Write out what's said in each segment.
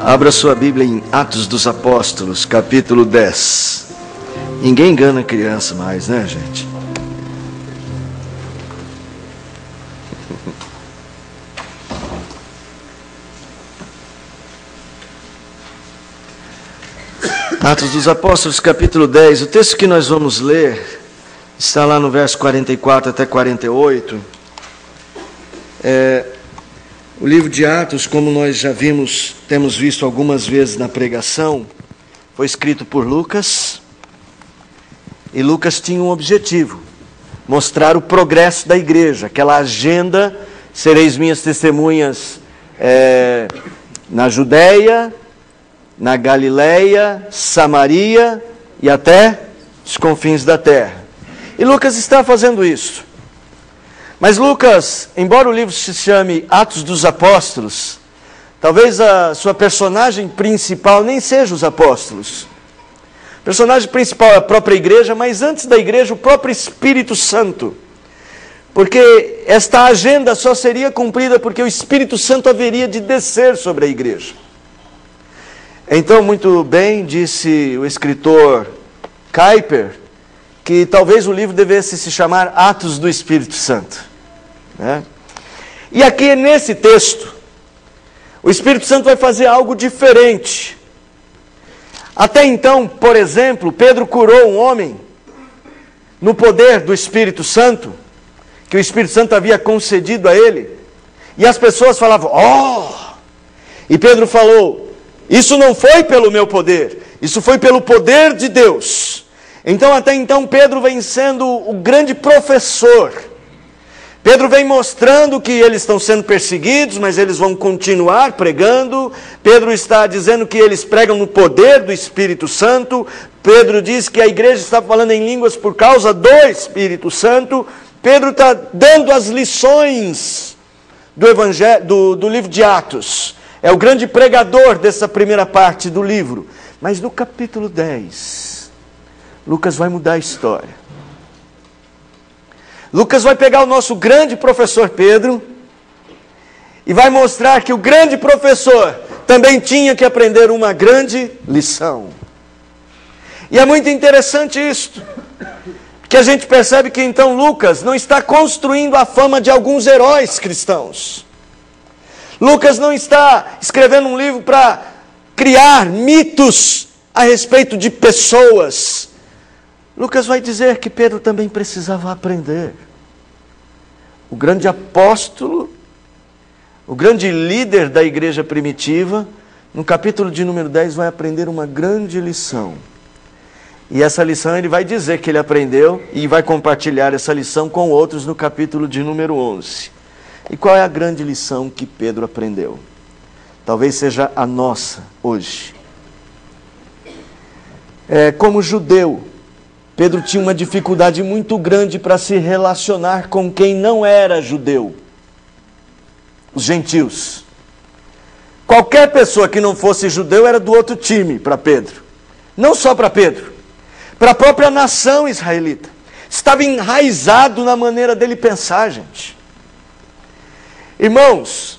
Abra sua Bíblia em Atos dos Apóstolos, capítulo 10. Ninguém engana criança mais, né, gente? Atos dos Apóstolos, capítulo 10. O texto que nós vamos ler está lá no verso 44 até 48. O livro de Atos, como nós já temos visto algumas vezes na pregação, foi escrito por Lucas. E Lucas tinha um objetivo: mostrar o progresso da igreja, aquela agenda: sereis minhas testemunhas na Judéia, na Galileia, Samaria e até os confins da terra. E Lucas está fazendo isso. Mas Lucas, embora o livro se chame Atos dos Apóstolos, talvez a sua personagem principal nem seja os apóstolos. O personagem principal é a própria igreja, mas antes da igreja, o próprio Espírito Santo. Porque esta agenda só seria cumprida porque o Espírito Santo haveria de descer sobre a igreja. Então, muito bem, disse o escritor Kuyper, que talvez o livro devesse se chamar Atos do Espírito Santo. E aqui nesse texto, o Espírito Santo vai fazer algo diferente. Até então, por exemplo, Pedro curou um homem no poder do Espírito Santo, que o Espírito Santo havia concedido a ele, e as pessoas falavam: "Oh!" E Pedro falou: "Isso não foi pelo meu poder, isso foi pelo poder de Deus." Então, até então, Pedro vem sendo o grande professor. Pedro vem mostrando que eles estão sendo perseguidos, mas eles vão continuar pregando. Pedro está dizendo que eles pregam no poder do Espírito Santo. Pedro diz que a igreja está falando em línguas por causa do Espírito Santo. Pedro está dando as lições do Evangelho, do livro de Atos. É o grande pregador dessa primeira parte do livro. Mas no capítulo 10, Lucas vai mudar a história. Lucas vai pegar o nosso grande professor Pedro e vai mostrar que o grande professor também tinha que aprender uma grande lição. E é muito interessante isto, que a gente percebe que então Lucas não está construindo a fama de alguns heróis cristãos. Lucas não está escrevendo um livro para criar mitos a respeito de pessoas. Lucas vai dizer que Pedro também precisava aprender. O grande apóstolo, o grande líder da igreja primitiva, no capítulo de número 10, vai aprender uma grande lição. E essa lição ele vai dizer que ele aprendeu e vai compartilhar essa lição com outros no capítulo de número 11. E qual é a grande lição que Pedro aprendeu? Talvez seja a nossa hoje. Como judeu, Pedro tinha uma dificuldade muito grande para se relacionar com quem não era judeu. Os gentios. Qualquer pessoa que não fosse judeu era do outro time para Pedro. Não só para Pedro, para a própria nação israelita. Estava enraizado na maneira dele pensar, gente. Irmãos,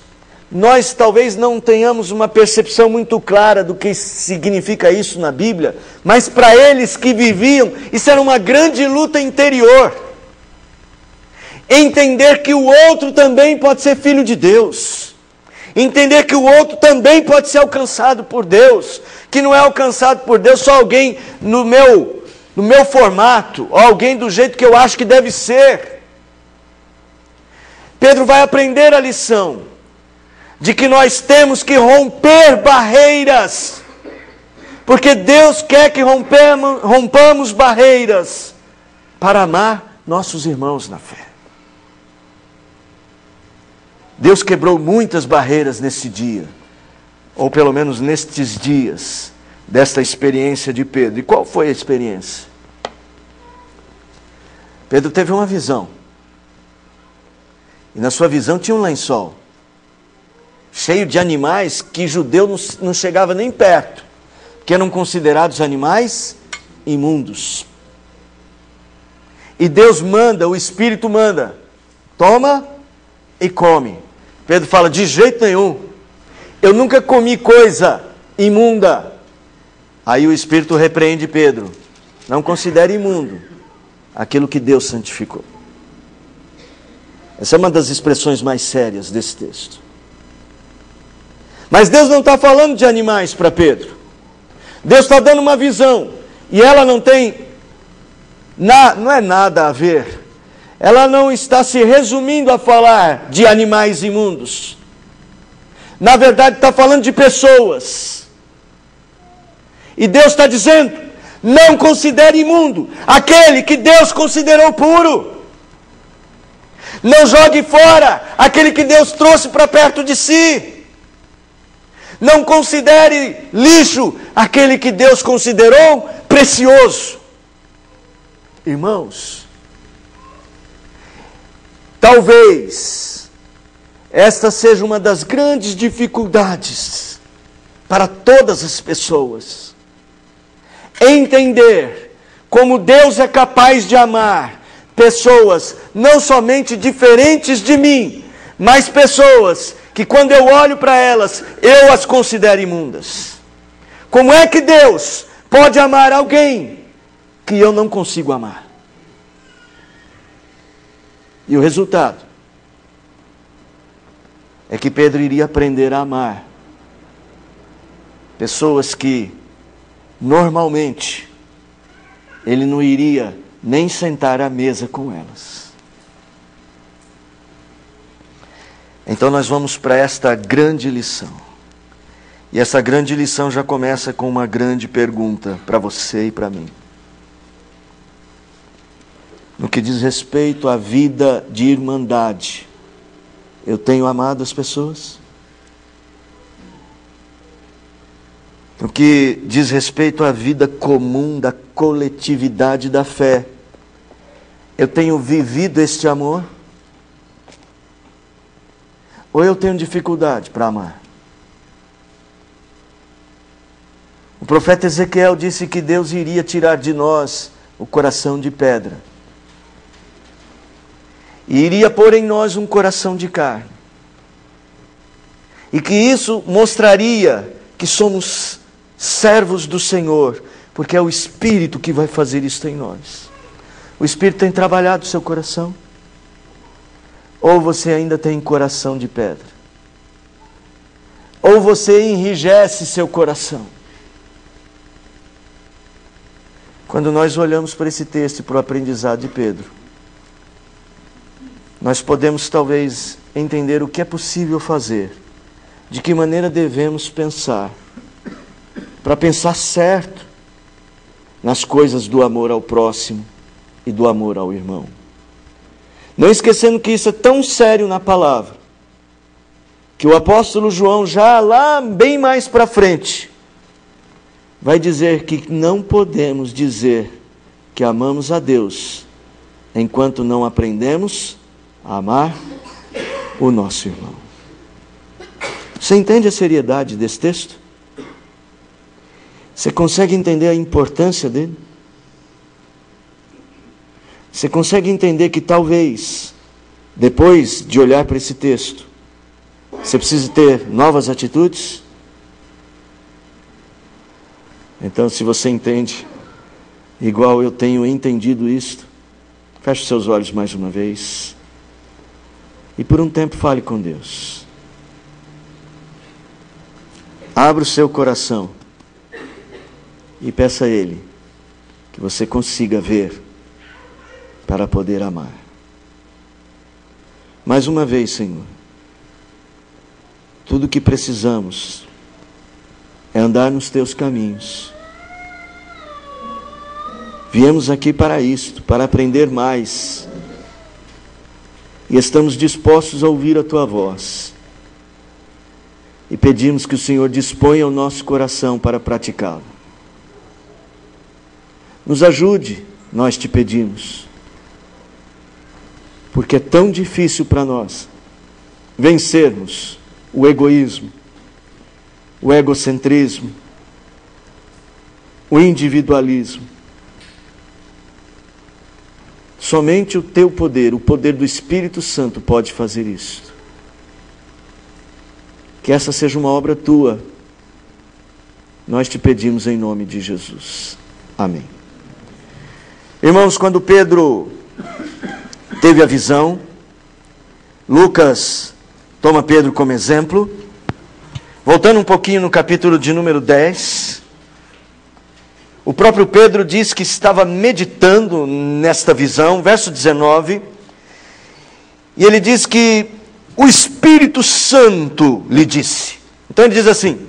nós talvez não tenhamos uma percepção muito clara do que significa isso na Bíblia, mas para eles que viviam, isso era uma grande luta interior. Entender que o outro também pode ser filho de Deus. Entender que o outro também pode ser alcançado por Deus. Que não é alcançado por Deus só alguém no meu formato, ou alguém do jeito que eu acho que deve ser. Pedro vai aprender a lição de que nós temos que romper barreiras, porque Deus quer que rompamos barreiras para amar nossos irmãos na fé. Deus quebrou muitas barreiras nesse dia, ou pelo menos nestes dias, desta experiência de Pedro. E qual foi a experiência? Pedro teve uma visão, e na sua visão tinha um lençol cheio de animais que judeu não chegava nem perto, que eram considerados animais imundos. E Deus manda, o Espírito manda: toma e come. Pedro fala: de jeito nenhum. Eu nunca comi coisa imunda. Aí o Espírito repreende Pedro: não considere imundo aquilo que Deus santificou. Essa é uma das expressões mais sérias desse texto. Mas Deus não está falando de animais para Pedro. Deus está dando uma visão, e ela não tem, não é nada a ver. Ela não está se resumindo a falar de animais imundos. Na verdade, está falando de pessoas. E Deus está dizendo: não considere imundo aquele que Deus considerou puro. Não jogue fora aquele que Deus trouxe para perto de si. Não considere lixo aquele que Deus considerou precioso. Irmãos, talvez esta seja uma das grandes dificuldades para todas as pessoas. Entender como Deus é capaz de amar pessoas não somente diferentes de mim, mas pessoas que quando eu olho para elas, eu as considero imundas. Como é que Deus pode amar alguém que eu não consigo amar? E o resultado é que Pedro iria aprender a amar pessoas que normalmente ele não iria nem sentar à mesa com elas. Então nós vamos para esta grande lição. E essa grande lição já começa com uma grande pergunta para você e para mim. No que diz respeito à vida de irmandade, eu tenho amado as pessoas? No que diz respeito à vida comum da coletividade da fé, eu tenho vivido este amor? Ou eu tenho dificuldade para amar? O profeta Ezequiel disse que Deus iria tirar de nós o coração de pedra e iria pôr em nós um coração de carne. E que isso mostraria que somos servos do Senhor, porque é o Espírito que vai fazer isso em nós. O Espírito tem trabalhado o seu coração? Ou você ainda tem coração de pedra? Ou você enrijece seu coração? Quando nós olhamos para esse texto e para o aprendizado de Pedro, nós podemos talvez entender o que é possível fazer, de que maneira devemos pensar, para pensar certo nas coisas do amor ao próximo e do amor ao irmão. Não esquecendo que isso é tão sério na palavra, que o apóstolo João, já lá bem mais para frente, vai dizer que não podemos dizer que amamos a Deus enquanto não aprendemos a amar o nosso irmão. Você entende a seriedade desse texto? Você consegue entender a importância dele? Você consegue entender que talvez, depois de olhar para esse texto, você precise ter novas atitudes? Então, se você entende, igual eu tenho entendido isto, feche seus olhos mais uma vez e por um tempo fale com Deus. Abra o seu coração e peça a Ele que você consiga ver para poder amar. Mais uma vez, Senhor, tudo o que precisamos é andar nos Teus caminhos. Viemos aqui para isto, para aprender mais. E estamos dispostos a ouvir a Tua voz. E pedimos que o Senhor disponha o nosso coração para praticá-lo. Nos ajude, nós te pedimos. Porque é tão difícil para nós vencermos o egoísmo, o egocentrismo, o individualismo. Somente o Teu poder, o poder do Espírito Santo pode fazer isso. Que essa seja uma obra Tua, Nós te pedimos em nome de Jesus. Amém. Irmãos, quando Pedro teve a visão, Lucas toma Pedro como exemplo. Voltando um pouquinho no capítulo de número 10, o próprio Pedro diz que estava meditando nesta visão, verso 19, e ele diz que o Espírito Santo lhe disse. Então ele diz assim: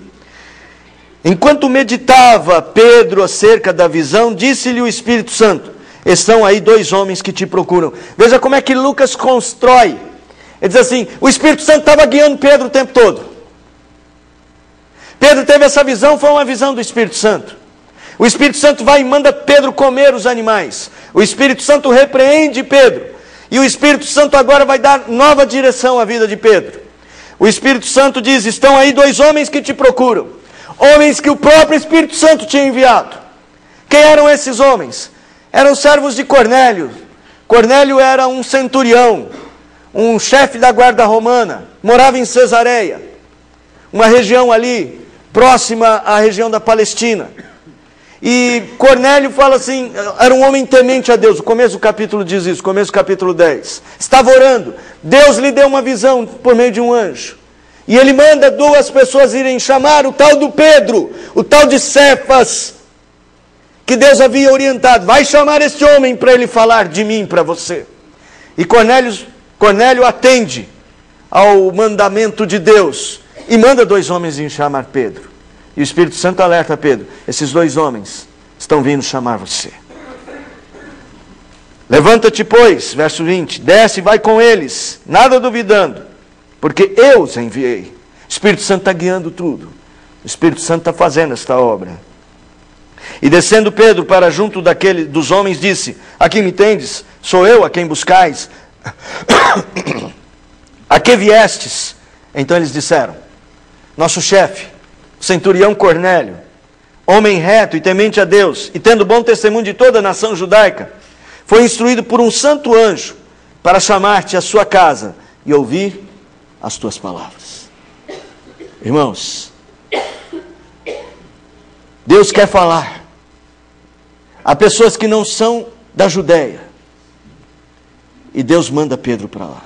enquanto meditava Pedro acerca da visão, disse-lhe o Espírito Santo: estão aí 2 homens que te procuram. Veja como é que Lucas constrói. Ele diz assim: o Espírito Santo estava guiando Pedro o tempo todo. Pedro teve essa visão, foi uma visão do Espírito Santo. O Espírito Santo vai e manda Pedro comer os animais. O Espírito Santo repreende Pedro. E o Espírito Santo agora vai dar nova direção à vida de Pedro. O Espírito Santo diz: estão aí 2 homens que te procuram. Homens que o próprio Espírito Santo tinha enviado. Quem eram esses homens? Eram servos de Cornélio. Cornélio era um centurião, um chefe da guarda romana, morava em Cesareia, uma região ali, próxima à região da Palestina. E Cornélio fala assim, era um homem temente a Deus. O começo do capítulo diz isso, começo do capítulo 10. Estava orando, Deus lhe deu uma visão por meio de um anjo. E ele manda 2 pessoas irem chamar o tal do Pedro, o tal de Cefas, que Deus havia orientado. Vai chamar este homem para ele falar de mim para você. E Cornélio atende ao mandamento de Deus e manda 2 homens ir chamar Pedro. E o Espírito Santo alerta Pedro: esses 2 homens estão vindo chamar você. Levanta-te, pois, verso 20, desce e vai com eles, nada duvidando, porque eu os enviei. O Espírito Santo está guiando tudo. O Espírito Santo está fazendo esta obra. E descendo Pedro para junto dos homens, disse: aqui me tendes? Sou eu a quem buscais? A que viestes? Então eles disseram: nosso chefe, o centurião Cornélio, homem reto e temente a Deus, e tendo bom testemunho de toda a nação judaica, foi instruído por um santo anjo para chamar-te à sua casa e ouvir as tuas palavras. Irmãos, Deus quer falar a pessoas que não são da Judéia, e Deus manda Pedro para lá.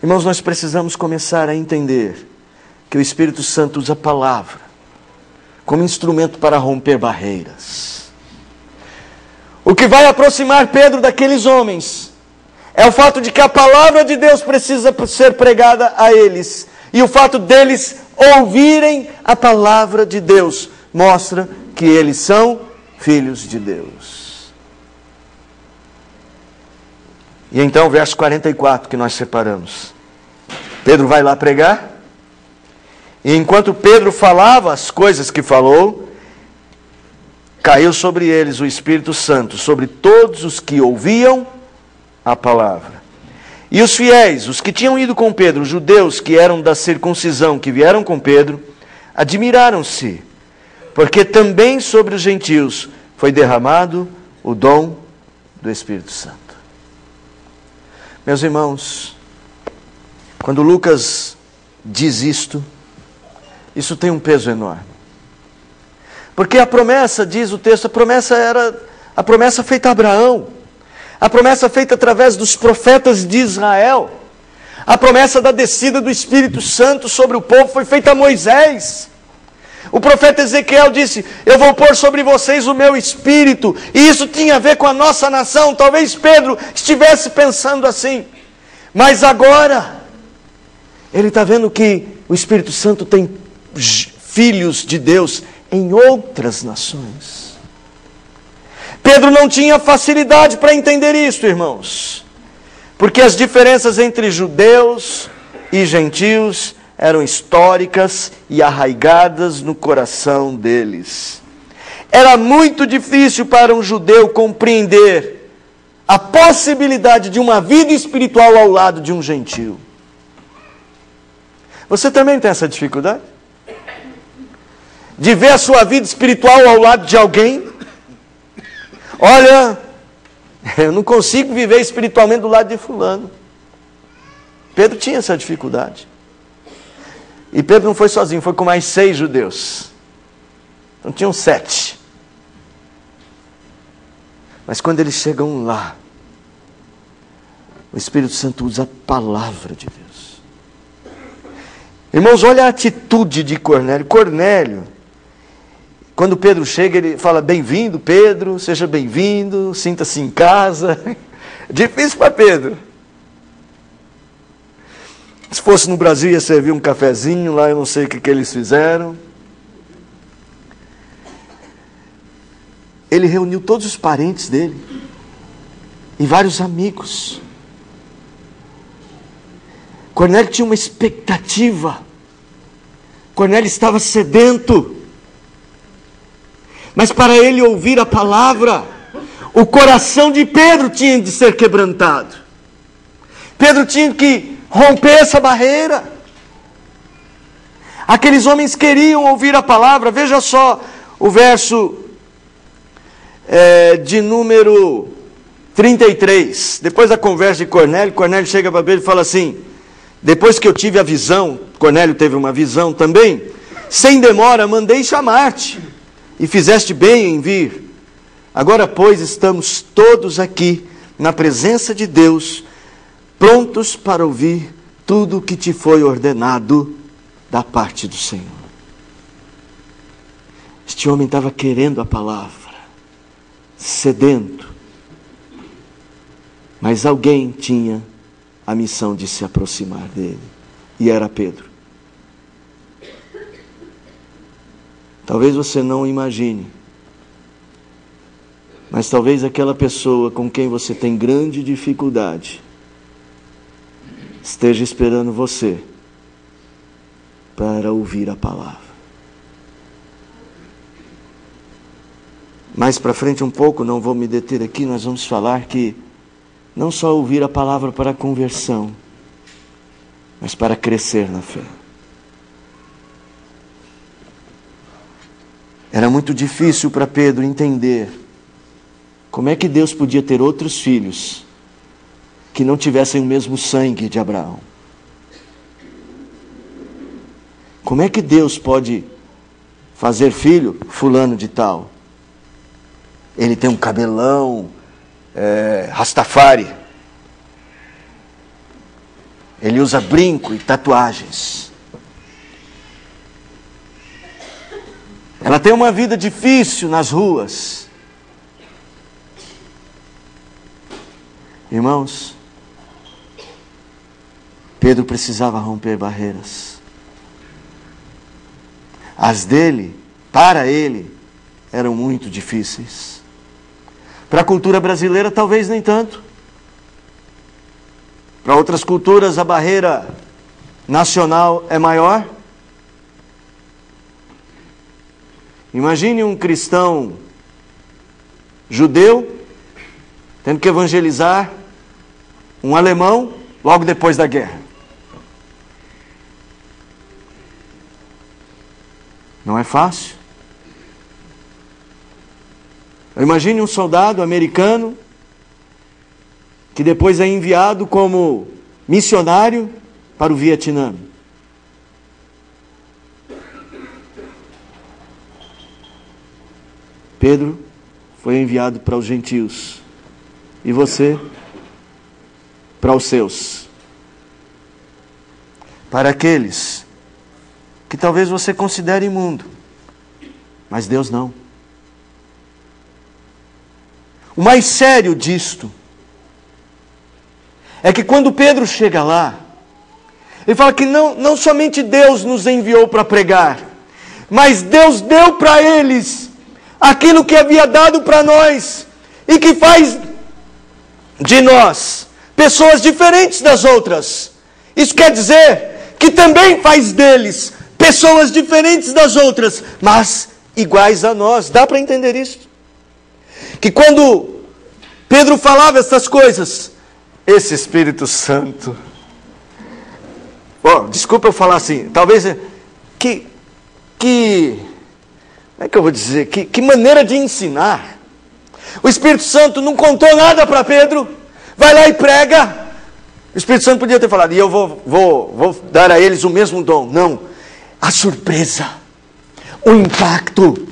Irmãos, nós precisamos começar a entender que o Espírito Santo usa a palavra como instrumento para romper barreiras. O que vai aproximar Pedro daqueles homens é o fato de que a palavra de Deus precisa ser pregada a eles. E o fato deles ouvirem a palavra de Deus mostra que eles são filhos de Deus. E então, verso 44 que nós separamos. Pedro vai lá pregar. E enquanto Pedro falava as coisas que falou, caiu sobre eles o Espírito Santo, sobre todos os que ouviam a palavra. E os fiéis, os que tinham ido com Pedro, os judeus que eram da circuncisão, que vieram com Pedro, admiraram-se, porque também sobre os gentios foi derramado o dom do Espírito Santo. Meus irmãos, quando Lucas diz isto, isso tem um peso enorme. Porque a promessa, diz o texto, a promessa era a promessa feita a Abraão, a promessa feita através dos profetas de Israel, a promessa da descida do Espírito Santo sobre o povo foi feita a Moisés. O profeta Ezequiel disse: eu vou pôr sobre vocês o meu Espírito. E isso tinha a ver com a nossa nação. Talvez Pedro estivesse pensando assim. Mas agora, ele está vendo que o Espírito Santo tem filhos de Deus em outras nações. Pedro não tinha facilidade para entender isso, irmãos. Porque as diferenças entre judeus e gentios eram históricas e arraigadas no coração deles. Era muito difícil para um judeu compreender a possibilidade de uma vida espiritual ao lado de um gentio. Você também tem essa dificuldade? De ver a sua vida espiritual ao lado de alguém? Olha, eu não consigo viver espiritualmente do lado de fulano. Pedro tinha essa dificuldade. E Pedro não foi sozinho, foi com mais 6 judeus. Então tinham 7. Mas quando eles chegam lá, o Espírito Santo usa a palavra de Deus. Irmãos, olha a atitude de Cornélio. Cornélio, quando Pedro chega, ele fala: bem-vindo, Pedro, seja bem-vindo, sinta-se em casa. Difícil para Pedro. Se fosse no Brasil, ia servir um cafezinho, lá eu não sei o que eles fizeram. Ele reuniu todos os parentes dele e vários amigos. Cornélio tinha uma expectativa. Cornélio estava sedento. Mas para ele ouvir a palavra, o coração de Pedro tinha de ser quebrantado. Pedro tinha que romper essa barreira. Aqueles homens queriam ouvir a palavra. Veja só o verso de número 33. Depois da conversa de Cornélio, Cornélio chega para Pedro e fala assim: depois que eu tive a visão, Cornélio teve uma visão também, sem demora mandei chamar-te, e fizeste bem em vir. Agora, pois, estamos todos aqui na presença de Deus, prontos para ouvir tudo o que te foi ordenado da parte do Senhor. Este homem estava querendo a palavra, sedento, mas alguém tinha a missão de se aproximar dele, e era Pedro. Talvez você não imagine, mas talvez aquela pessoa com quem você tem grande dificuldade esteja esperando você para ouvir a palavra. Mais para frente um pouco, não vou me deter aqui, nós vamos falar que não só ouvir a palavra para a conversão, mas para crescer na fé. Era muito difícil para Pedro entender como é que Deus podia ter outros filhos que não tivessem o mesmo sangue de Abraão. Como é que Deus pode fazer filho fulano de tal? Ele tem um cabelão, Rastafari. Ele usa brinco e tatuagens. Ela tem uma vida difícil nas ruas. Irmãos, Pedro precisava romper barreiras. As dele, para ele, eram muito difíceis. Para a cultura brasileira, talvez nem tanto. Para outras culturas, a barreira nacional é maior. Imagine um cristão judeu tendo que evangelizar um alemão logo depois da guerra. Não é fácil. Imagine um soldado americano que depois é enviado como missionário para o Vietnã. Pedro foi enviado para os gentios. E você? Para os seus. Para aqueles que talvez você considere imundo, mas Deus não. O mais sério disto é que quando Pedro chega lá, ele fala que não somente Deus nos enviou para pregar, mas Deus deu para eles aquilo que havia dado para nós, e que faz de nós pessoas diferentes das outras. Isso quer dizer que também faz deles pessoas diferentes das outras, mas iguais a nós. Dá para entender isso? Que quando Pedro falava essas coisas, esse Espírito Santo, desculpa eu falar assim, talvez como é que eu vou dizer? Que maneira de ensinar. O Espírito Santo não contou nada para Pedro, vai lá e prega. O Espírito Santo podia ter falado, e eu vou dar a eles o mesmo dom. Não, a surpresa, o impacto,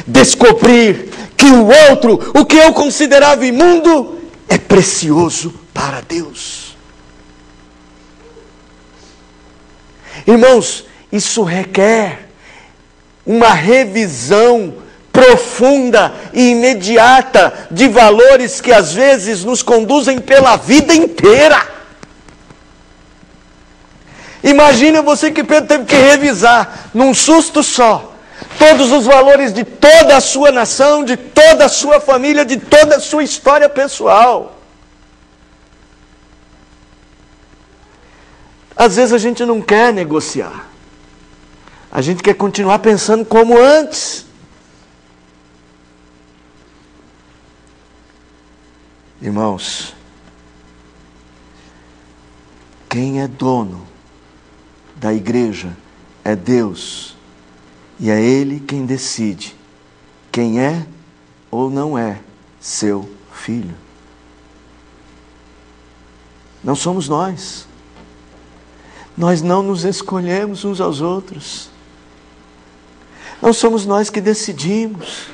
Descobrir que o outro, o que eu considerava imundo, é precioso para Deus. Irmãos, isso requer uma revisão profunda e imediata de valores que às vezes nos conduzem pela vida inteira. Imagina você que Pedro teve que revisar, num susto só, todos os valores de toda a sua nação, de toda a sua família, de toda a sua história pessoal. Às vezes a gente não quer negociar. A gente quer continuar pensando como antes. Irmãos, quem é dono da igreja é Deus. E é Ele quem decide quem é ou não é seu filho. Não somos nós. Nós não nos escolhemos uns aos outros. Não somos nós que decidimos.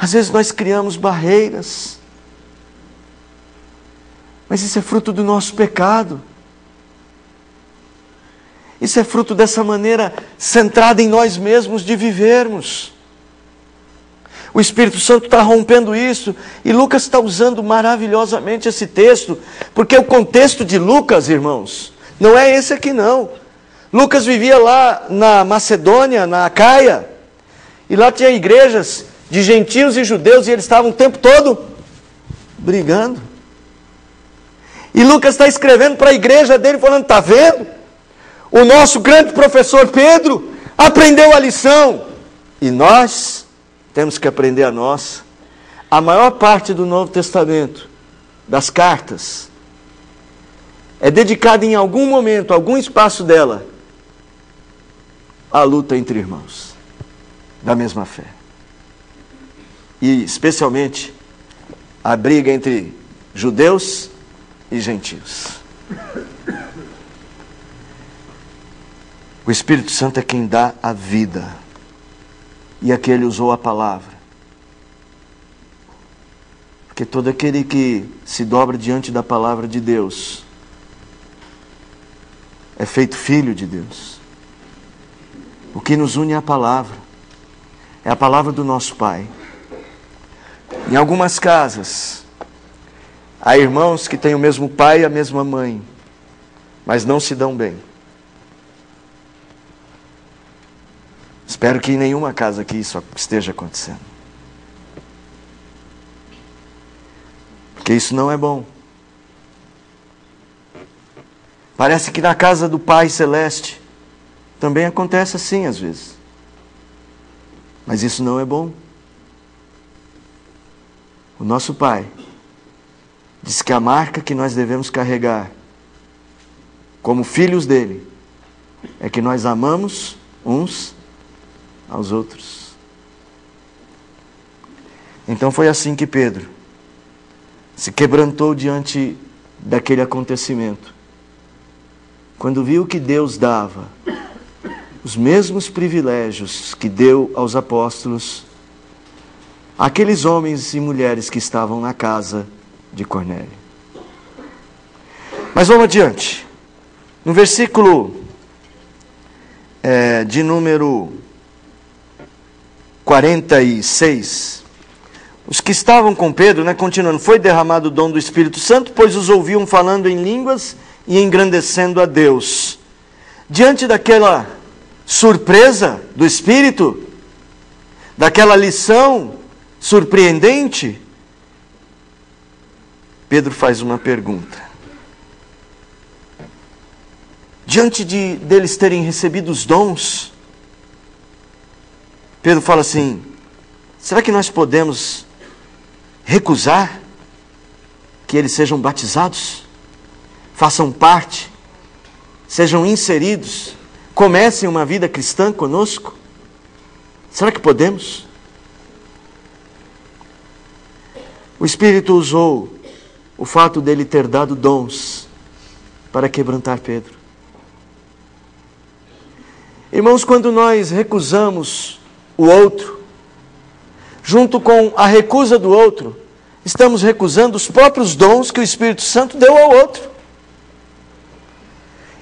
Às vezes nós criamos barreiras. Mas isso é fruto do nosso pecado. Isso é fruto dessa maneira centrada em nós mesmos de vivermos. O Espírito Santo está rompendo isso, e Lucas está usando maravilhosamente esse texto, porque o contexto de Lucas, irmãos, não é esse aqui não. Lucas vivia lá na Macedônia, na Acaia, e lá tinha igrejas de gentios e judeus, e eles estavam o tempo todo brigando. E Lucas está escrevendo para a igreja dele, falando, está vendo? O nosso grande professor Pedro aprendeu a lição, e nós temos que aprender a nossa. A maior parte do Novo Testamento, das cartas, é dedicada em algum momento, algum espaço dela, à luta entre irmãos da mesma fé. E especialmente a briga entre judeus e gentios. O Espírito Santo é quem dá a vida. E aqui ele usou a palavra. Porque todo aquele que se dobra diante da palavra de Deus é feito filho de Deus. O que nos une é a palavra. É a palavra do nosso Pai. Em algumas casas, há irmãos que têm o mesmo pai e a mesma mãe, mas não se dão bem. Espero que em nenhuma casa aqui isso esteja acontecendo. Porque isso não é bom. Parece que na casa do Pai Celeste também acontece assim às vezes. Mas isso não é bom. O nosso Pai diz que a marca que nós devemos carregar como filhos dele é que nós amamos uns aos outros. Então foi assim que Pedro se quebrantou diante daquele acontecimento. Quando viu que Deus dava os mesmos privilégios que deu aos apóstolos, aqueles homens e mulheres que estavam na casa de Cornélio. Mas vamos adiante. No versículo de número 46, os que estavam com Pedro, continuando, foi derramado o dom do Espírito Santo, pois os ouviam falando em línguas e engrandecendo a Deus. Diante daquela surpresa do Espírito, daquela lição surpreendente, Pedro faz uma pergunta. Diante deles terem recebido os dons, Pedro fala assim, será que nós podemos recusar que eles sejam batizados? Façam parte, sejam inseridos, comecem uma vida cristã conosco? Será que podemos? O Espírito usou o fato dele ter dado dons para quebrantar Pedro. Irmãos, quando nós recusamos o outro, junto com a recusa do outro, estamos recusando os próprios dons que o Espírito Santo deu ao outro.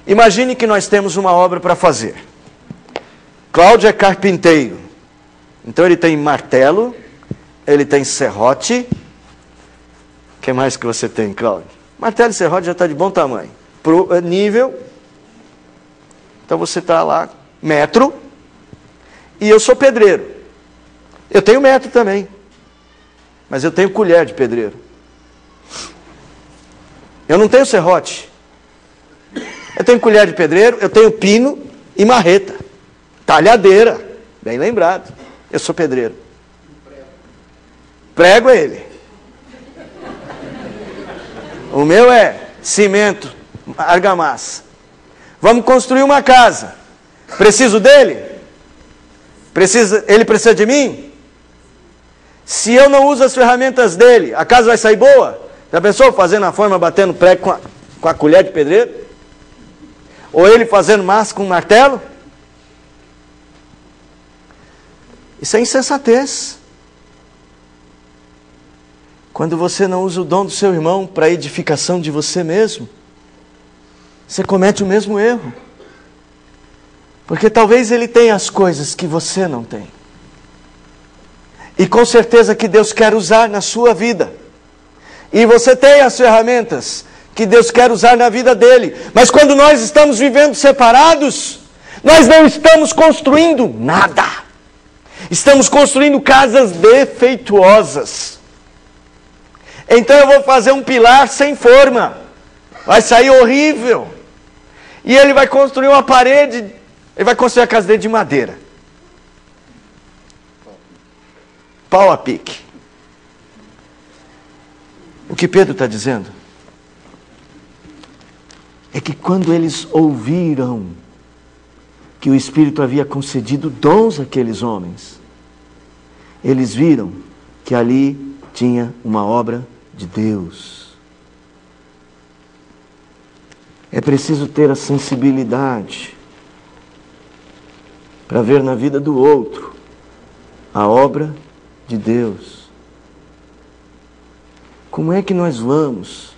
Imagine que nós temos uma obra para fazer. Cláudio é carpinteiro. Então ele tem martelo, ele tem serrote. O que mais que você tem, Cláudio? Martelo e serrote já está de bom tamanho. Pro nível. Então você está lá, metro. E eu sou pedreiro. Eu tenho metro também. Mas eu tenho colher de pedreiro. Eu não tenho serrote. Eu tenho colher de pedreiro, eu tenho pino e marreta. Talhadeira. Bem lembrado. Eu sou pedreiro. Prego é ele. O meu é cimento, argamassa. Vamos construir uma casa. Preciso dele? Ele precisa de mim? Se eu não uso as ferramentas dele, a casa vai sair boa? Já pensou fazendo a forma, batendo prego com a colher de pedreiro? Ou ele fazendo massa com um martelo? Isso é insensatez. Quando você não usa o dom do seu irmão para a edificação de você mesmo, você comete o mesmo erro. Porque talvez ele tenha as coisas que você não tem. E com certeza que Deus quer usar na sua vida. E você tem as ferramentas que Deus quer usar na vida dele. Mas quando nós estamos vivendo separados, nós não estamos construindo nada. Estamos construindo casas defeituosas. Então eu vou fazer um pilar sem forma. Vai sair horrível. E ele vai construir uma parede. Ele vai construir a casa dele de madeira. Pau a pique. O que Pedro está dizendo é que quando eles ouviram que o Espírito havia concedido dons àqueles homens, eles viram que ali tinha uma obra de Deus. É preciso ter a sensibilidade para ver na vida do outro a obra de Deus. Como é que nós vamos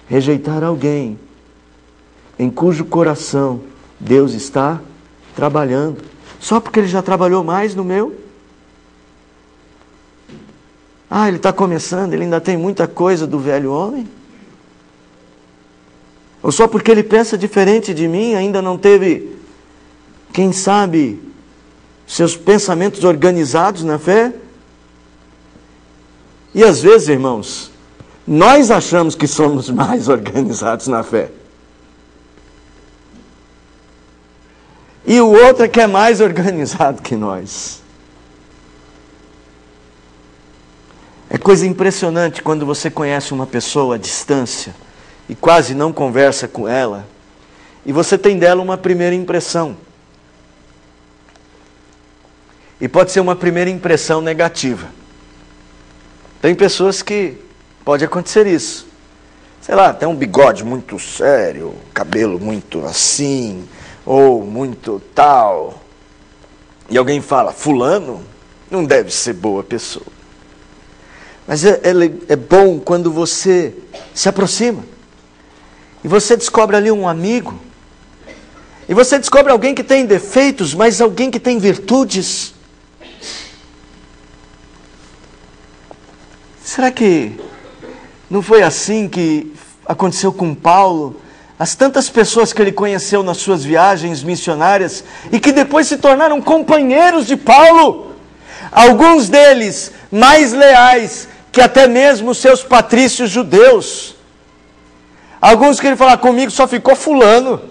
rejeitar alguém em cujo coração Deus está trabalhando, só porque ele já trabalhou mais no meu? Ele está começando, ele ainda tem muita coisa do velho homem? Ou só porque ele pensa diferente de mim, ainda não teve, quem sabe, seus pensamentos organizados na fé? E às vezes, irmãos, nós achamos que somos mais organizados na fé. E o outro é que é mais organizado que nós. É coisa impressionante quando você conhece uma pessoa à distância e quase não conversa com ela, e você tem dela uma primeira impressão. E pode ser uma primeira impressão negativa. Tem pessoas que pode acontecer isso. Sei lá, tem um bigode muito sério, cabelo muito assim, ou muito tal. E alguém fala, fulano não deve ser boa pessoa. Mas é bom quando você se aproxima. E você descobre ali um amigo. E você descobre alguém que tem defeitos, mas alguém que tem virtudes. Será que não foi assim que aconteceu com Paulo? As tantas pessoas que ele conheceu nas suas viagens missionárias e que depois se tornaram companheiros de Paulo. Alguns deles mais leais que até mesmo os seus patrícios judeus. Alguns que ele fala, comigo só ficou fulano.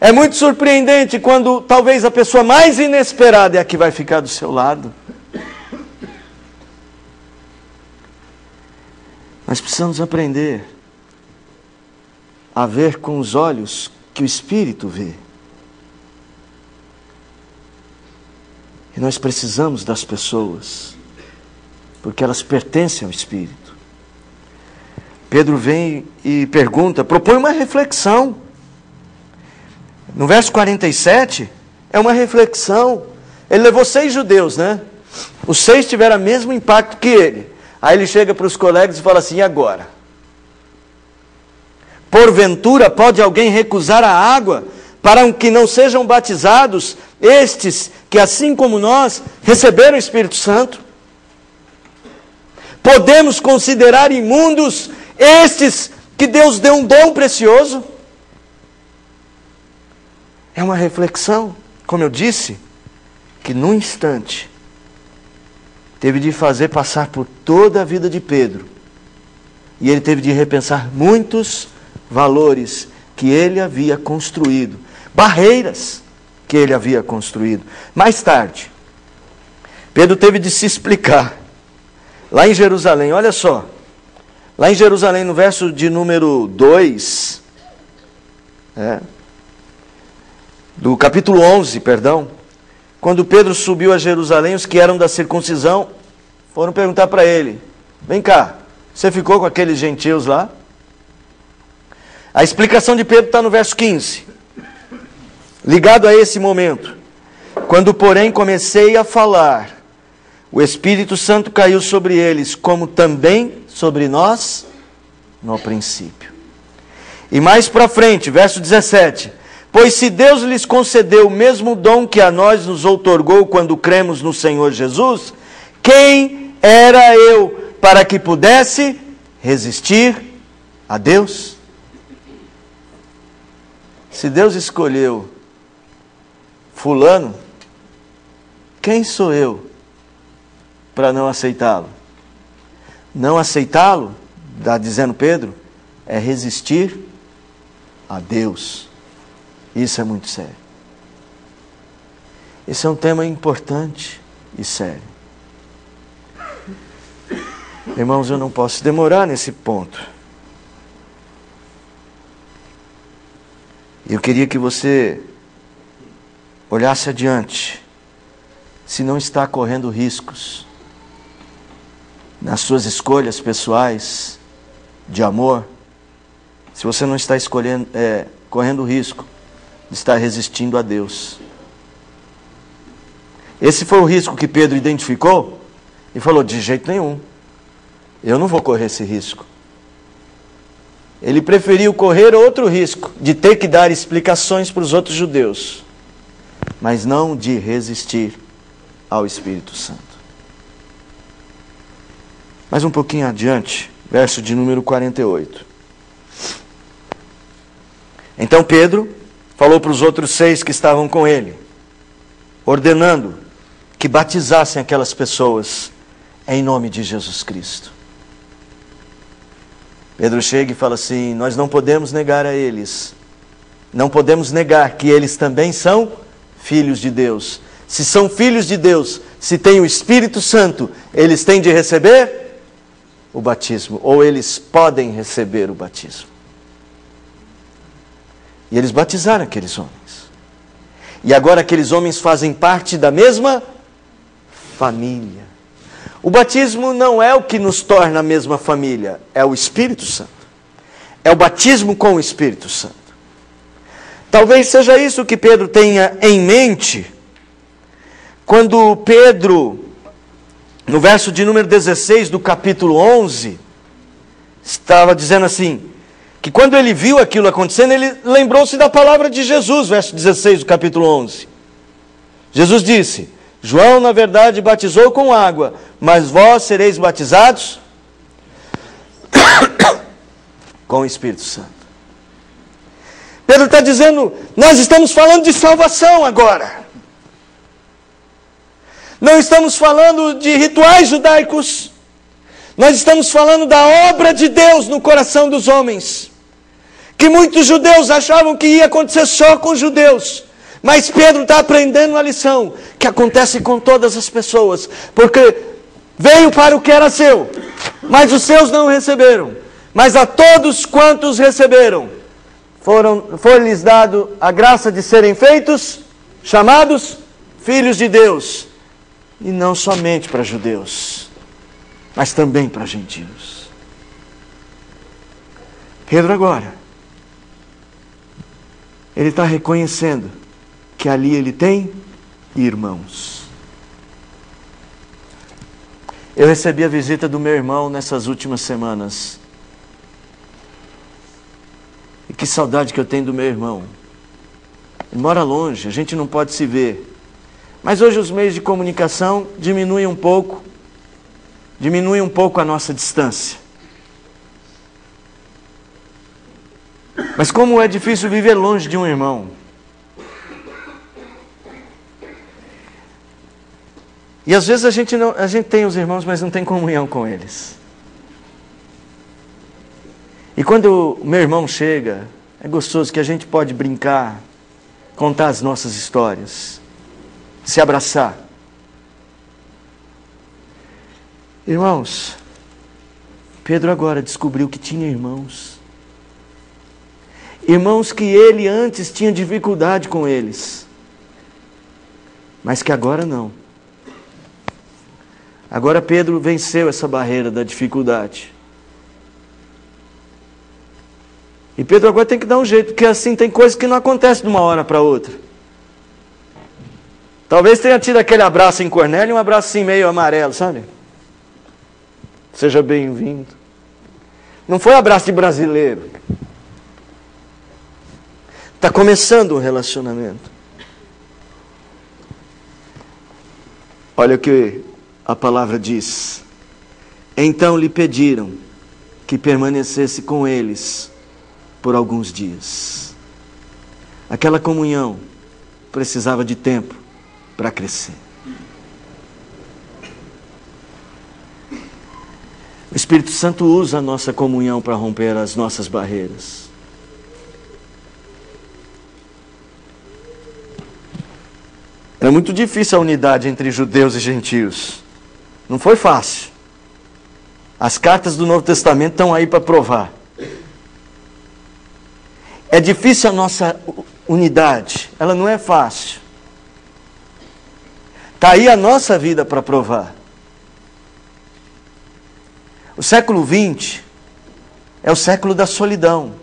É muito surpreendente quando talvez a pessoa mais inesperada é a que vai ficar do seu lado. Nós precisamos aprender a ver com os olhos que o Espírito vê. E nós precisamos das pessoas, porque elas pertencem ao Espírito. Pedro vem e pergunta, propõe uma reflexão. No verso 47, é uma reflexão. Ele levou 6 judeus, né? Os 6 tiveram o mesmo impacto que ele. Aí ele chega para os colegas e fala assim: e agora? Porventura pode alguém recusar a água para que não sejam batizados estes que, assim como nós, receberam o Espírito Santo? Podemos considerar imundos estes que Deus deu um dom precioso? É uma reflexão, como eu disse, que num instante teve de fazer passar por toda a vida de Pedro. E ele teve de repensar muitos valores que ele havia construído, barreiras que ele havia construído. Mais tarde, Pedro teve de se explicar. Lá em Jerusalém, olha só. Lá em Jerusalém, no verso de número 2, do capítulo 11, perdão, quando Pedro subiu a Jerusalém, os que eram da circuncisão foram perguntar para ele: vem cá, você ficou com aqueles gentios lá? A explicação de Pedro está no verso 15, ligado a esse momento. Quando, porém, comecei a falar, o Espírito Santo caiu sobre eles, como também sobre nós no princípio. E mais para frente, verso 17: pois se Deus lhes concedeu o mesmo dom que a nós nos outorgou quando cremos no Senhor Jesus, quem era eu para que pudesse resistir a Deus? Se Deus escolheu fulano, quem sou eu para não aceitá-lo? Não aceitá-lo, está dizendo Pedro, é resistir a Deus. Isso é muito sério. Esse é um tema importante e sério. Irmãos, eu não posso demorar nesse ponto. Eu queria que você olhasse adiante, se não está correndo riscos nas suas escolhas pessoais de amor, se você não está correndo risco de estar resistindo a Deus. Esse foi o risco que Pedro identificou e falou: de jeito nenhum, eu não vou correr esse risco. Ele preferiu correr outro risco, de ter que dar explicações para os outros judeus, mas não de resistir ao Espírito Santo. Mais um pouquinho adiante, verso de número 48. Então Pedro falou para os outros 6 que estavam com ele, ordenando que batizassem aquelas pessoas em nome de Jesus Cristo. Pedro chega e fala assim: nós não podemos negar a eles, não podemos negar que eles também são filhos de Deus. Se são filhos de Deus, se tem o Espírito Santo, eles têm de receber o batismo, ou eles podem receber o batismo. E eles batizaram aqueles homens. E agora aqueles homens fazem parte da mesma família. O batismo não é o que nos torna a mesma família, é o Espírito Santo. É o batismo com o Espírito Santo. Talvez seja isso que Pedro tenha em mente, quando Pedro, no verso de número 16 do capítulo 11, estava dizendo assim, que quando ele viu aquilo acontecendo, ele lembrou-se da palavra de Jesus, verso 16 do capítulo 11. Jesus disse: João, na verdade, batizou com água, mas vós sereis batizados com o Espírito Santo. Pedro está dizendo, nós estamos falando de salvação agora. Não estamos falando de rituais judaicos. Nós estamos falando da obra de Deus no coração dos homens. Que muitos judeus achavam que ia acontecer só com os judeus. Mas Pedro está aprendendo uma lição que acontece com todas as pessoas. Porque veio para o que era seu, mas os seus não receberam. Mas a todos quantos receberam, foi-lhes dado a graça de serem feitos, chamados filhos de Deus. E não somente para judeus, mas também para gentios. Pedro agora Ele está reconhecendo que ali ele tem irmãos. Eu recebi a visita do meu irmão nessas últimas semanas. E que saudade que eu tenho do meu irmão. Ele mora longe, a gente não pode se ver. Mas hoje os meios de comunicação diminuem um pouco a nossa distância. Mas como é difícil viver longe de um irmão. E às vezes a gente tem os irmãos, mas não tem comunhão com eles. E quando o meu irmão chega, é gostoso que a gente pode brincar, contar as nossas histórias, se abraçar. Irmãos, Pedro agora descobriu que tinha irmãos. Irmãos que ele antes tinha dificuldade com eles, mas que agora não. Agora Pedro venceu essa barreira da dificuldade. E Pedro agora tem que dar um jeito, porque assim tem coisas que não acontecem de uma hora para outra. Talvez tenha tido aquele abraço em Cornélio, um abraço assim meio amarelo, sabe? Seja bem-vindo. Não foi abraço de brasileiro. Está começando um relacionamento. Olha o que a palavra diz. Então lhe pediram que permanecesse com eles por alguns dias. Aquela comunhão precisava de tempo para crescer. O Espírito Santo usa a nossa comunhão para romper as nossas barreiras. Era muito difícil a unidade entre judeus e gentios. Não foi fácil. As cartas do Novo Testamento estão aí para provar. É difícil a nossa unidade. Ela não é fácil. Está aí a nossa vida para provar. O século XX é o século da solidão.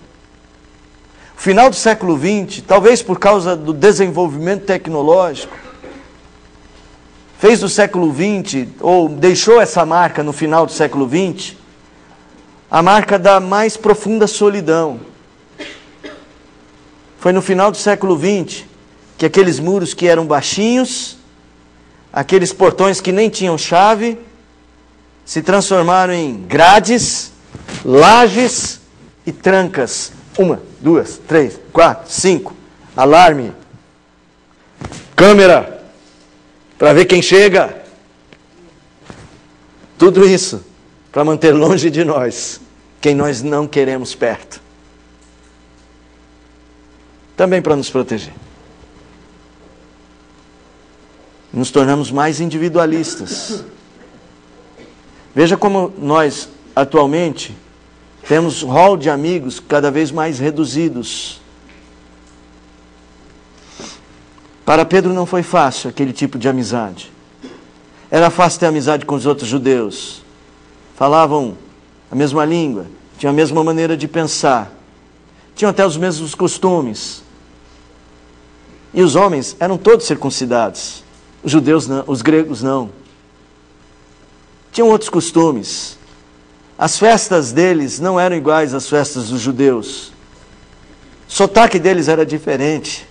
O final do século XX, talvez por causa do desenvolvimento tecnológico, fez do século XX, ou deixou essa marca no final do século XX, a marca da mais profunda solidão. Foi no final do século XX que aqueles muros que eram baixinhos, aqueles portões que nem tinham chave, se transformaram em grades, lajes e trancas. 1, 2, 3, 4, 5. Alarme. Câmera. Para ver quem chega. Tudo isso para manter longe de nós quem nós não queremos perto. Também para nos proteger. Nos tornamos mais individualistas. Veja como nós, atualmente, temos um rol de amigos cada vez mais reduzidos. Para Pedro não foi fácil aquele tipo de amizade. Era fácil ter amizade com os outros judeus. Falavam a mesma língua, tinham a mesma maneira de pensar, tinham até os mesmos costumes. E os homens eram todos circuncidados. Os judeus não, os gregos não. Tinham outros costumes. As festas deles não eram iguais às festas dos judeus. O sotaque deles era diferente.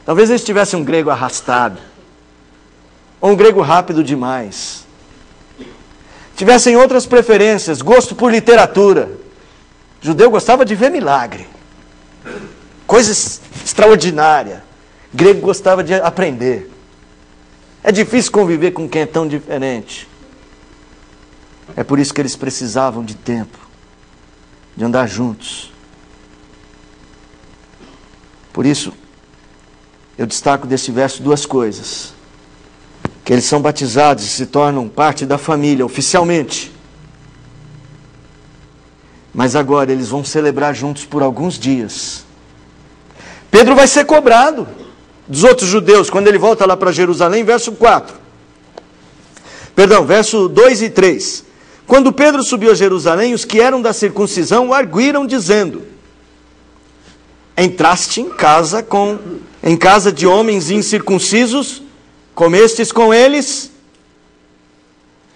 Talvez eles tivessem um grego arrastado, ou um grego rápido demais. Tivessem outras preferências, gosto por literatura. O judeu gostava de ver milagre, coisa extraordinária. O grego gostava de aprender. É difícil conviver com quem é tão diferente. É por isso que eles precisavam de tempo, de andar juntos. Por isso, eu destaco desse verso duas coisas. Que eles são batizados e se tornam parte da família, oficialmente. Mas agora eles vão celebrar juntos por alguns dias. Pedro vai ser cobrado dos outros judeus, quando ele volta lá para Jerusalém, verso 2 e 3. Quando Pedro subiu a Jerusalém, os que eram da circuncisão o arguíram, dizendo: entraste em casa de homens incircuncisos, comestes com eles.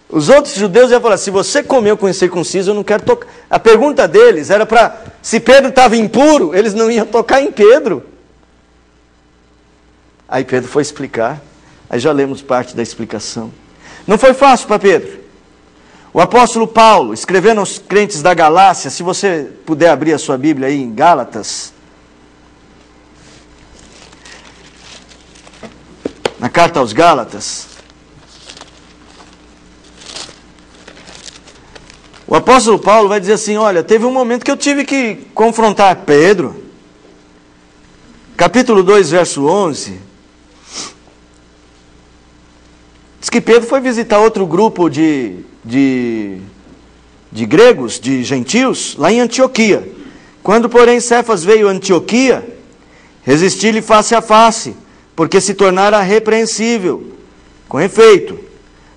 Os outros judeus iam falar, se você comeu com incircunciso, eu não quero tocar. A pergunta deles era para, se Pedro estava impuro, eles não iam tocar em Pedro. Aí Pedro foi explicar, aí já lemos parte da explicação. Não foi fácil para Pedro. O apóstolo Paulo, escrevendo aos crentes da Galácia, se você puder abrir a sua Bíblia aí em Gálatas, na carta aos Gálatas, o apóstolo Paulo vai dizer assim, olha, teve um momento que eu tive que confrontar Pedro. Capítulo 2, verso 11. Diz que Pedro foi visitar outro grupo de gregos, de gentios, lá em Antioquia. Quando, porém, Cefas veio a Antioquia, resisti-lhe face a face, porque se tornara repreensível. Com efeito,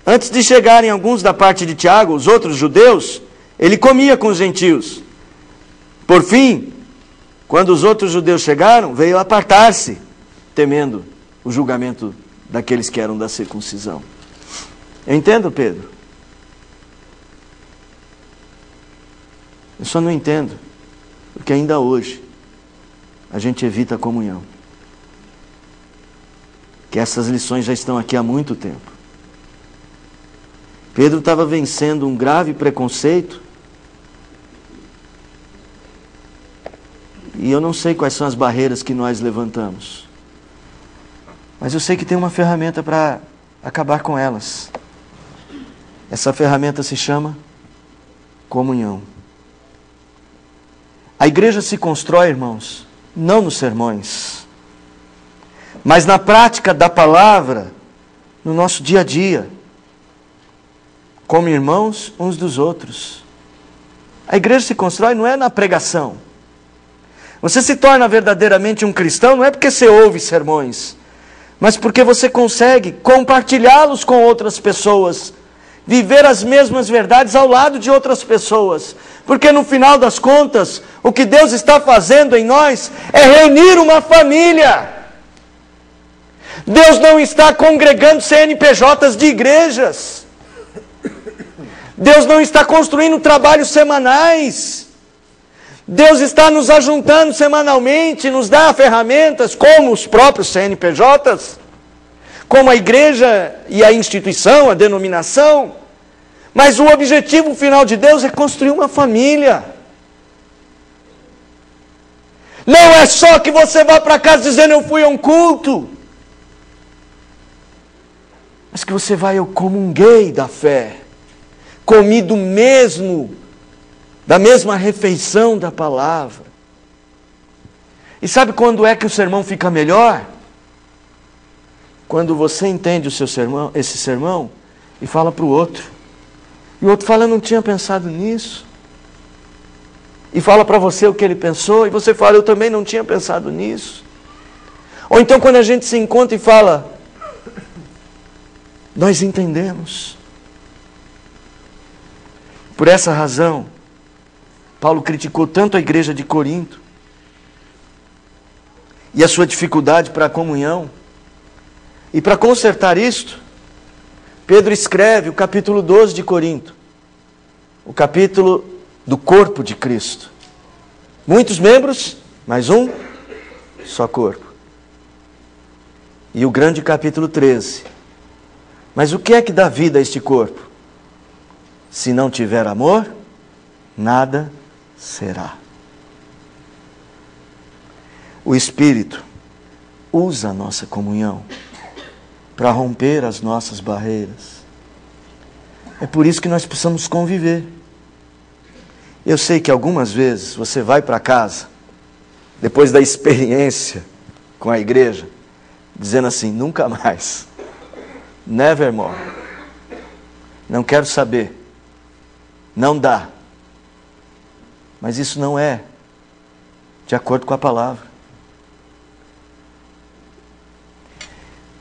antes de chegarem alguns da parte de Tiago, os outros judeus, ele comia com os gentios. Por fim, quando os outros judeus chegaram, veio apartar-se, temendo o julgamento daqueles que eram da circuncisão. Eu entendo, Pedro. Eu só não entendo, porque ainda hoje a gente evita a comunhão. Que essas lições já estão aqui há muito tempo. Pedro estava vencendo um grave preconceito, e eu não sei quais são as barreiras que nós levantamos, mas eu sei que tem uma ferramenta para acabar com elas. Essa ferramenta se chama comunhão. A igreja se constrói, irmãos, não nos sermões, mas na prática da palavra, no nosso dia a dia, como irmãos uns dos outros. A igreja se constrói não é na pregação. Você se torna verdadeiramente um cristão não é porque você ouve sermões, mas porque você consegue compartilhá-los com outras pessoas, viver as mesmas verdades ao lado de outras pessoas. Porque no final das contas, o que Deus está fazendo em nós é reunir uma família. Deus não está congregando CNPJs de igrejas. Deus não está construindo trabalhos semanais. Deus está nos ajuntando semanalmente, nos dá ferramentas, como os próprios CNPJs, como a igreja e a instituição, a denominação. Mas o objetivo final de Deus é construir uma família. Não é só que você vá para casa dizendo eu fui a um culto, mas que você vai, eu comunguei da fé, comi da mesma refeição da palavra. E sabe quando é que o sermão fica melhor? Quando você entende esse sermão, e fala para o outro. E o outro fala, eu não tinha pensado nisso. E fala para você o que ele pensou, e você fala, eu também não tinha pensado nisso. Ou então quando a gente se encontra e fala, nós entendemos. Por essa razão, Paulo criticou tanto a igreja de Corinto e a sua dificuldade para a comunhão. E para consertar isto, Pedro escreve o capítulo 12 de Corinto, o capítulo do corpo de Cristo. Muitos membros, mas um só corpo. E o grande capítulo 13. Mas o que é que dá vida a este corpo? Se não tiver amor, nada será. O Espírito usa a nossa comunhão para romper as nossas barreiras. É por isso que nós precisamos conviver. Eu sei que algumas vezes você vai para casa, depois da experiência com a igreja, dizendo assim, nunca mais, nevermore, não quero saber, não dá. Mas isso não é de acordo com a palavra.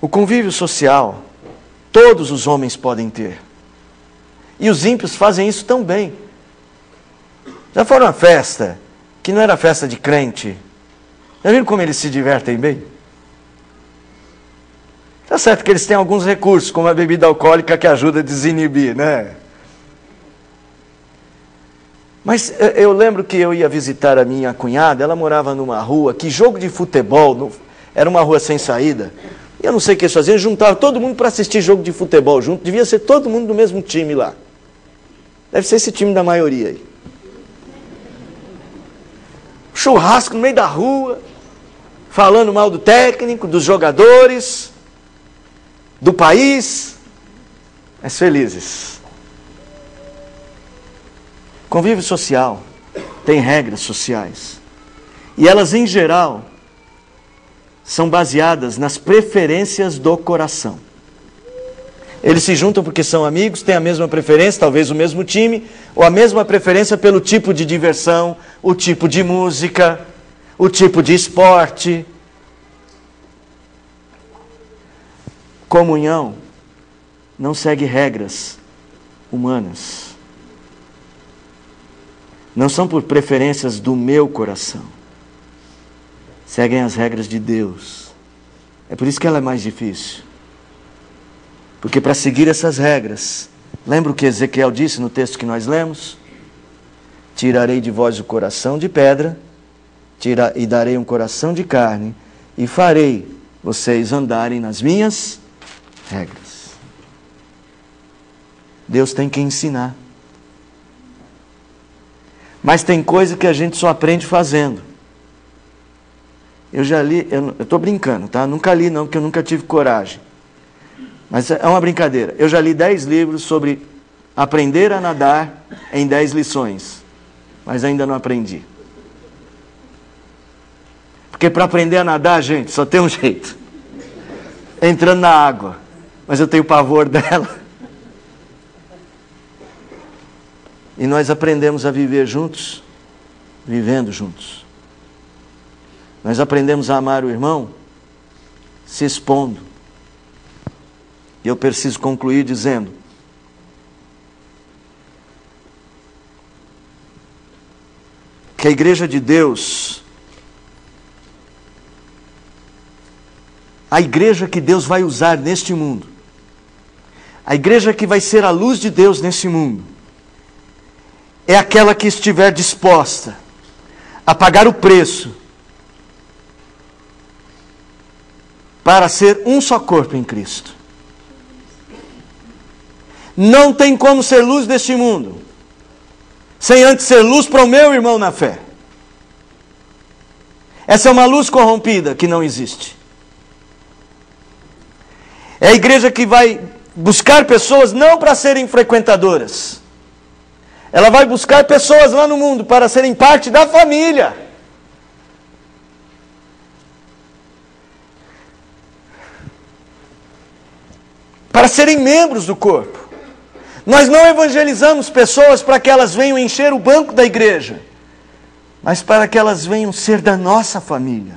O convívio social, todos os homens podem ter. E os ímpios fazem isso tão bem. Já foram a festa, que não era festa de crente, Já viram como eles se divertem bem? Tá certo que eles têm alguns recursos, como a bebida alcoólica que ajuda a desinibir, né? Mas eu lembro que eu ia visitar a minha cunhada, ela morava numa rua que jogo de futebol, era uma rua sem saída. E eu não sei o que eles faziam, juntavam todo mundo para assistir jogo de futebol junto, devia ser todo mundo do mesmo time lá. Deve ser esse time da maioria aí. Churrasco no meio da rua, falando mal do técnico, dos jogadores, do país, mas felizes. Convívio social tem regras sociais. E elas, em geral, são baseadas nas preferências do coração. Eles se juntam porque são amigos, têm a mesma preferência, talvez o mesmo time, ou a mesma preferência pelo tipo de diversão, o tipo de música, o tipo de esporte. Comunhão não segue regras humanas. Não são por preferências do meu coração. Seguem as regras de Deus. É por isso que ela é mais difícil. Porque para seguir essas regras, lembra o que Ezequiel disse no texto que nós lemos? Tirarei de vós o coração de pedra, e darei um coração de carne, e farei vocês andarem nas minhas regras. Deus tem que ensinar. Mas tem coisa que a gente só aprende fazendo. Eu já li, eu estou brincando, tá? Nunca li não, porque eu nunca tive coragem. Mas é uma brincadeira. Eu já li 10 livros sobre aprender a nadar em 10 lições. Mas ainda não aprendi. Porque para aprender a nadar, gente, só tem um jeito. Entrando na água. Mas eu tenho pavor dela. E nós aprendemos a viver juntos, vivendo juntos. Nós aprendemos a amar o irmão, se expondo. E eu preciso concluir dizendo: que a igreja de Deus, a igreja que Deus vai usar neste mundo, a igreja que vai ser a luz de Deus nesse mundo, é aquela que estiver disposta a pagar o preço para ser um só corpo em Cristo. Não tem como ser luz deste mundo sem antes ser luz para o meu irmão na fé. Essa é uma luz corrompida que não existe. É a igreja que vai buscar pessoas não para serem frequentadoras. Ela vai buscar pessoas lá no mundo para serem parte da família. Para serem membros do corpo. Nós não evangelizamos pessoas para que elas venham encher o banco da igreja, mas para que elas venham ser da nossa família.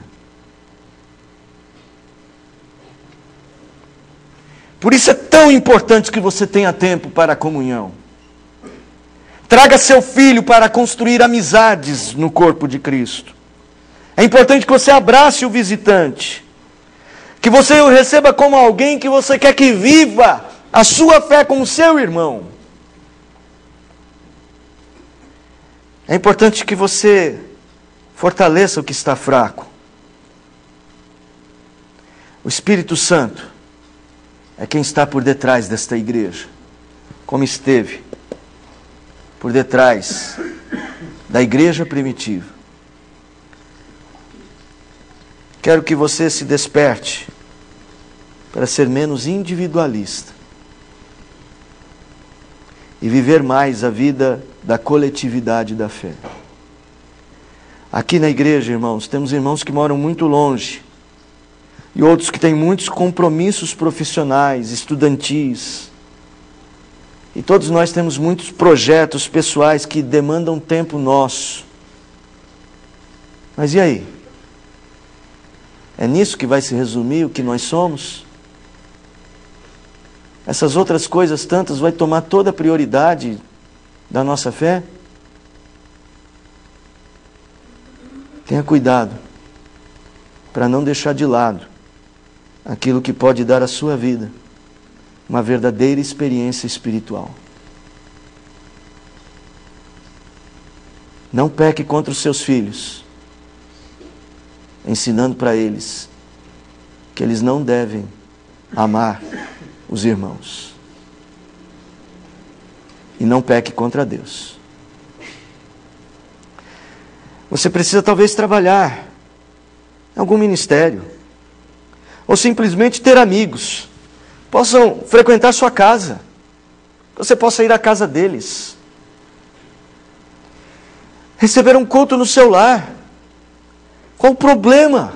Por isso é tão importante que você tenha tempo para a comunhão. Traga seu filho para construir amizades no corpo de Cristo. É importante que você abrace o visitante. Que você o receba como alguém que você quer que viva a sua fé como seu irmão. É importante que você fortaleça o que está fraco. O Espírito Santo é quem está por detrás desta igreja, como esteve por detrás da igreja primitiva. Quero que você se desperte para ser menos individualista e viver mais a vida da coletividade da fé. Aqui na igreja, irmãos, temos irmãos que moram muito longe e outros que têm muitos compromissos profissionais, estudantis. E todos nós temos muitos projetos pessoais que demandam tempo nosso. Mas e aí? É nisso que vai se resumir o que nós somos? Essas outras coisas tantas vai tomar toda a prioridade da nossa fé? Tenha cuidado. para não deixar de lado aquilo que pode dar à sua vida uma verdadeira experiência espiritual. Não peque contra os seus filhos, ensinando para eles que eles não devem amar os irmãos. E não peque contra Deus. Você precisa talvez trabalhar em algum ministério, ou simplesmente ter amigos, possam frequentar sua casa, você possa ir à casa deles, receber um culto no seu lar. Qual o problema?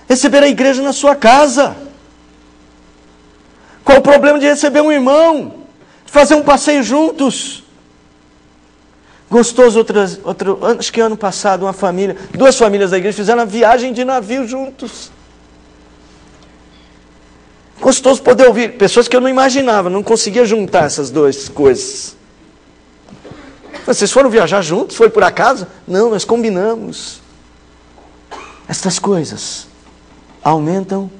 Receber a igreja na sua casa. Qual o problema de receber um irmão, de fazer um passeio juntos? Gostoso, acho que ano passado, duas famílias da igreja fizeram uma viagem de navio juntos. Gostoso poder ouvir pessoas que eu não imaginava, não conseguia juntar essas duas coisas. Vocês foram viajar juntos? Foi por acaso? Não, nós combinamos. Estas coisas aumentam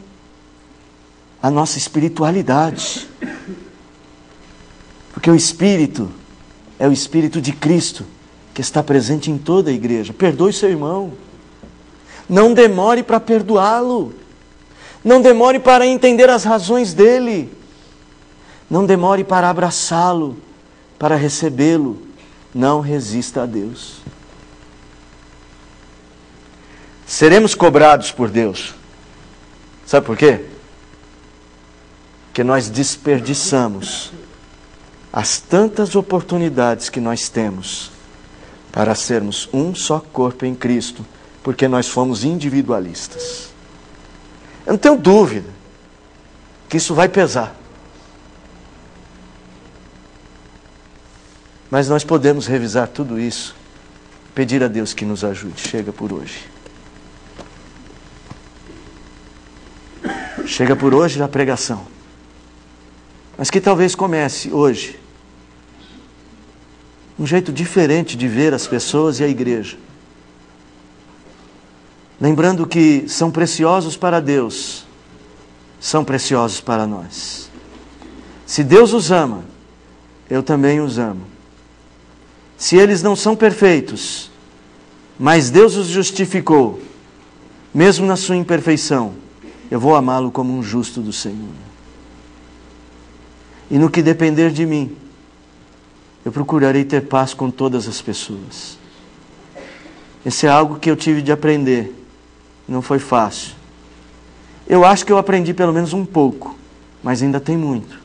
a nossa espiritualidade. Porque o Espírito é o Espírito de Cristo que está presente em toda a igreja. Perdoe seu irmão. Não demore para perdoá-lo. Não demore para entender as razões dele. Não demore para abraçá-lo, para recebê-lo. Não resista a Deus. Seremos cobrados por Deus. Sabe por quê? Porque nós desperdiçamos as tantas oportunidades que nós temos para sermos um só corpo em Cristo, porque nós fomos individualistas. Eu não tenho dúvida que isso vai pesar. Mas nós podemos revisar tudo isso, pedir a Deus que nos ajude. Chega por hoje. Chega por hoje a pregação. Mas que talvez comece hoje um jeito diferente de ver as pessoas e a igreja. Lembrando que são preciosos para Deus, são preciosos para nós. Se Deus os ama, eu também os amo. Se eles não são perfeitos, mas Deus os justificou, mesmo na sua imperfeição, eu vou amá-lo como um justo do Senhor. E no que depender de mim, eu procurarei ter paz com todas as pessoas. Esse é algo que eu tive de aprender. Não foi fácil. Eu acho que eu aprendi pelo menos um pouco, mas ainda tem muito.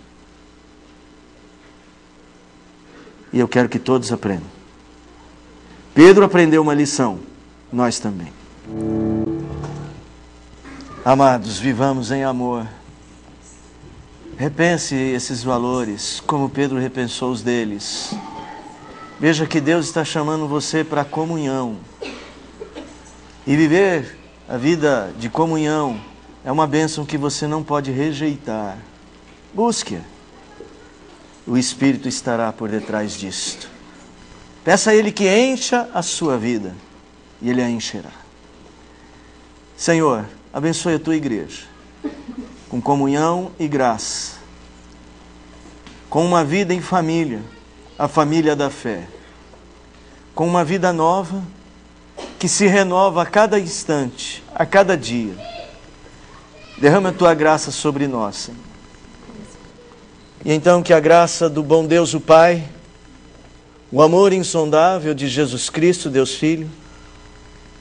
E eu quero que todos aprendam. Pedro aprendeu uma lição, nós também. Amados, vivamos em amor. Repense esses valores, como Pedro repensou os deles. Veja que Deus está chamando você para a comunhão. E viver a vida de comunhão é uma bênção que você não pode rejeitar. Busque-a. O Espírito estará por detrás disto. Peça a Ele que encha a sua vida, e Ele a encherá. Senhor, abençoe a tua igreja, com comunhão e graça, com uma vida em família, a família da fé, com uma vida nova, que se renova a cada instante, a cada dia. Derrama a tua graça sobre nós, Senhor. E então que a graça do bom Deus, o Pai, o amor insondável de Jesus Cristo, Deus Filho,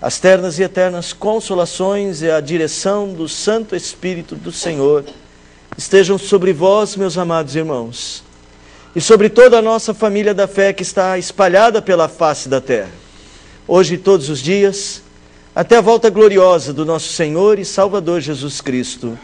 as ternas e eternas consolações e a direção do Santo Espírito do Senhor estejam sobre vós, meus amados irmãos, e sobre toda a nossa família da fé que está espalhada pela face da terra, hoje e todos os dias, até a volta gloriosa do nosso Senhor e Salvador Jesus Cristo.